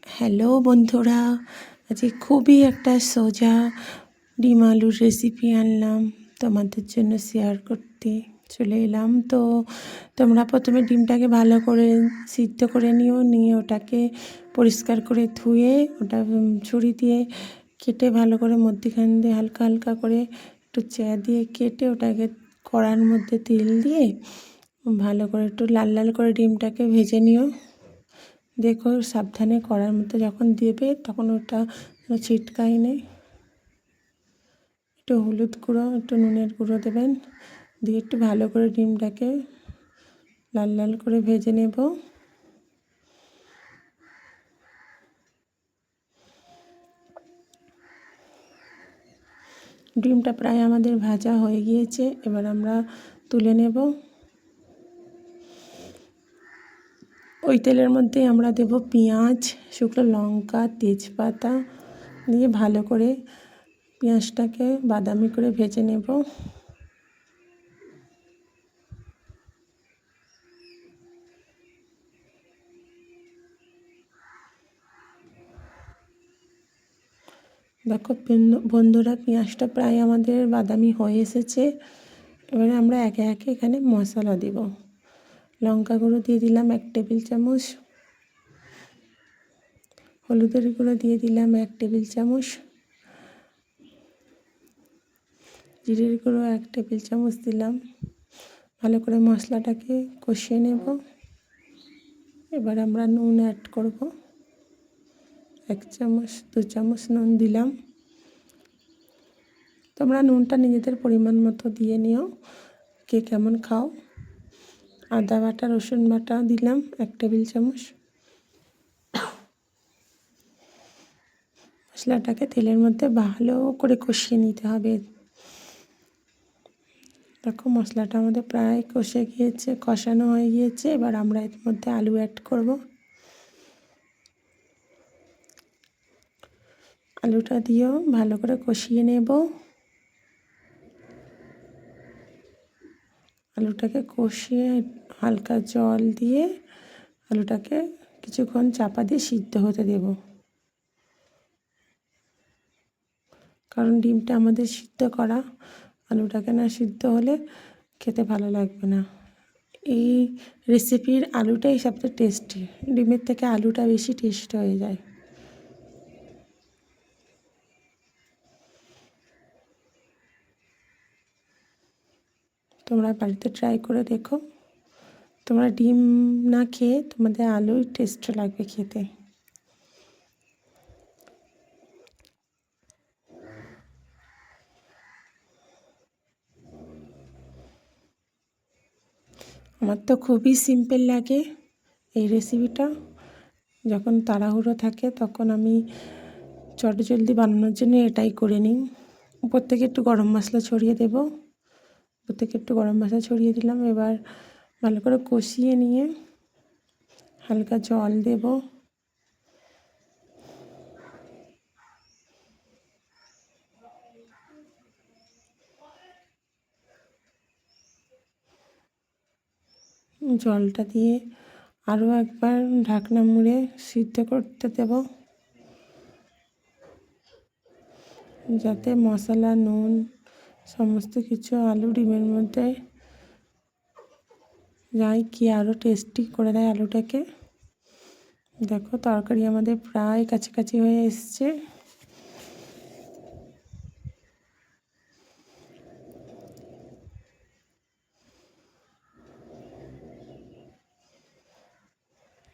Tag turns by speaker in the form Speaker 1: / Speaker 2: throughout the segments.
Speaker 1: Hello বন্ধুরা, আজকে খুবই একটা সোজা ডিম আলুর রেসিপি আনলাম তোমাদের জন্য শেয়ার করতে চলে এলাম। তো তোমরা প্রথমে ডিমটাকে ভালো করে সিদ্ধ করে নিয়ে ওটাকে পরিষ্কার করে ধুয়ে ওটা ছুরি দিয়ে কেটে ভালো করে মধ্যিখান দিয়ে হালকা হালকা করে একটু চেয়া দিয়ে কেটে ওটাকে কড়ার মধ্যে তেল দিয়ে ভালো করে একটু লাল লাল করে ডিমটাকে ভেজে নিও। দেখো সাবধানে কড়ার মধ্যে যখন দেবে তখন ওটা ছিটকাই নেই। একটু হলুদ গুঁড়ো একটু নুনের গুঁড়ো দেবেন, দিয়ে একটু ভালো করে ডিমটাকে লাল লাল করে ভেজে নেব। ডিমটা প্রায় আমাদের ভাজা হয়ে গিয়েছে, এবার আমরা তুলে নেব। ওই তেলের মধ্যে আমরা দেব পেঁয়াজ, শুকনো লঙ্কা, তেজপাতা দিয়ে ভালো করে পেঁয়াজটাকে বাদামি করে ভেজে নেব। দেখো বন্ধুরা, পেঁয়াজটা প্রায় আমাদের বাদামি হয়ে এসেছে। এবারে আমরা একে একে এখানে মশলা দেব। লঙ্কা গুঁড়ো দিয়ে দিলাম 1 টেবিল চামচ, হলুদের গুঁড়ো দিয়ে দিলাম 1 টেবিল চামচ, জিরের গুঁড়ো 1 টেবিল চামচ দিলাম। ভালো করে মশলাটাকে কষিয়ে নেব। এবার আমরা নুন অ্যাড করব, 1 চামচ 2 চামচ নুন দিলাম। তোমরা নুনটা নিজেদের পরিমাণ মতো দিয়ে নিও, কে কেমন খাও। আদা বাটা রসুন বাটা দিলাম 1 টেবিল চামচ। মশলাটাকে তেলের মধ্যে ভালো করে কষিয়ে নিতে হবে। দেখো মশলাটা আমাদের প্রায় কষে গিয়েছে, কষানো হয়ে গিয়েছে। এবার আমরা এর মধ্যে আলু অ্যাড করব। আলুটা দিয়েও ভালো করে কষিয়ে নেব। আলুটাকে কষিয়ে হালকা জল দিয়ে আলুটাকে কিছুক্ষণ চাপা দিয়ে সিদ্ধ হতে দেব, কারণ ডিমটা আমাদের সিদ্ধ করা। আলুটাকে না সিদ্ধ হলে খেতে ভালো লাগবে না। এই রেসিপির আলুটাই সবচেয়ে টেস্টি, ডিমের থেকে আলুটা বেশি টেস্ট হয়ে যায়। তোমরা বাড়িতে ট্রাই করে দেখো। তোমরা ডিম না খেয়ে তোমাদের আলুই টেস্ট লাগবে খেতে। আমার তো খুবই সিম্পল লাগে এই রেসিপিটা। যখন তাড়াহুড়ো থাকে তখন আমি চটজলদি বানানোর জন্য এটাই করে নিই। উপর থেকে একটু গরম মশলা ছড়িয়ে দেব। উপর থেকে একটু গরম মশলা ছড়িয়ে দিলাম। এবার ভালো করে কষিয়ে নিয়ে হালকা জল দেব। জলটা দিয়ে আরও একবার ঢাকনা মুড়ে সিদ্ধ করতে দেব, যাতে মশলা নুন সমস্ত কিছু আলু ডিমের মধ্যে যাই কি আরও টেস্টি করে দেয় আলুটাকে। দেখো তরকারি আমাদের প্রায় কাছাকাছি হয়ে এসছে।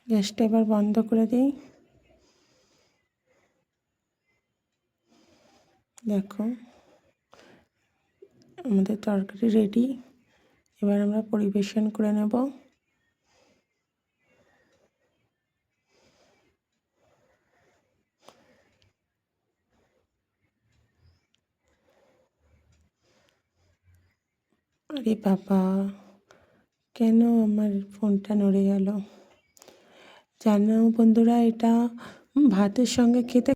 Speaker 1: গ্যাসটা এবার বন্ধ করে দিই। দেখো আমাদের তরকারি রেডি। এবার আমরা পরিবেশন করে নেব। আরে বাবা, কেন আমার ফোনটা নড়ে গেল? জানো বন্ধুরা, এটা ভাতের সঙ্গে খেতে